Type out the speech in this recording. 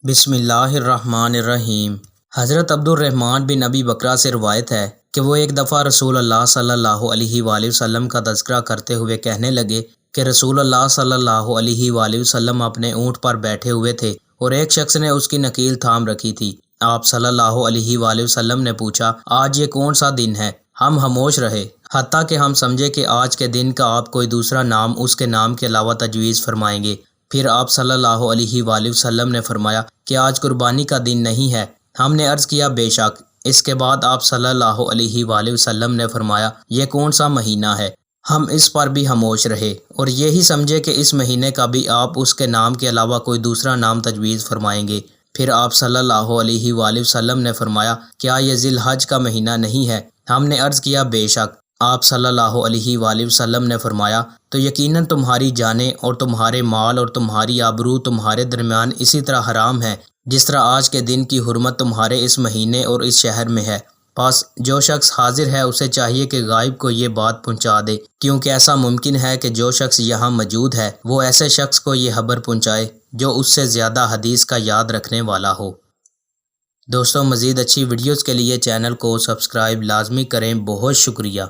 بسم اللہ الرحمن الرحیم۔ حضرت عبد الرحمن بن ابی بکرہ سے روایت ہے کہ وہ ایک دفعہ رسول اللہ صلی اللہ علیہ وآلہ وسلم کا تذکرہ کرتے ہوئے کہنے لگے کہ رسول اللہ صلی اللہ علیہ وآلہ وسلم اپنے اونٹ پر بیٹھے ہوئے تھے اور ایک شخص نے اس کی نکیل تھام رکھی تھی۔ آپ صلی اللہ علیہ وآلہ وسلم نے پوچھا، آج یہ کون سا دن ہے؟ ہم خاموش رہے، حتیٰ کہ ہم سمجھے کہ آج کے دن کا آپ کوئی دوسرا نام اس کے نام کے علاوہ تجویز فرمائیں گے۔ پھر آپ صلی اللہ علیہ وآلہ وسلم نے فرمایا کہ آج قربانی کا دن نہیں ہے۔ ہم نے عرض کیا بے شک۔ اس کے بعد آپ صلی اللہ علیہ وآلہ وسلم نے فرمایا یہ کون سا مہینہ ہے؟ ہم اس پر بھی خاموش رہے اور یہی سمجھے کہ اس مہینے کا بھی آپ اس کے نام کے علاوہ کوئی دوسرا نام تجویز فرمائیں گے۔ پھر آپ صلی اللہ علیہ وآلہ وسلم نے فرمایا کیا یہ ذی الحج کا مہینہ نہیں ہے؟ ہم نے عرض کیا بے شک۔ آپ صلی اللہ علیہ وآلہ وسلم نے فرمایا تو یقیناً تمہاری جانیں اور تمہارے مال اور تمہاری آبرو تمہارے درمیان اسی طرح حرام ہے جس طرح آج کے دن کی حرمت تمہارے اس مہینے اور اس شہر میں ہے۔ پس جو شخص حاضر ہے اسے چاہیے کہ غائب کو یہ بات پہنچا دے، کیونکہ ایسا ممکن ہے کہ جو شخص یہاں موجود ہے وہ ایسے شخص کو یہ خبر پہنچائے جو اس سے زیادہ حدیث کا یاد رکھنے والا ہو۔ دوستوں، مزید اچھی ویڈیوز کے لیے چینل کو سبسکرائب لازمی کریں۔ بہت شکریہ۔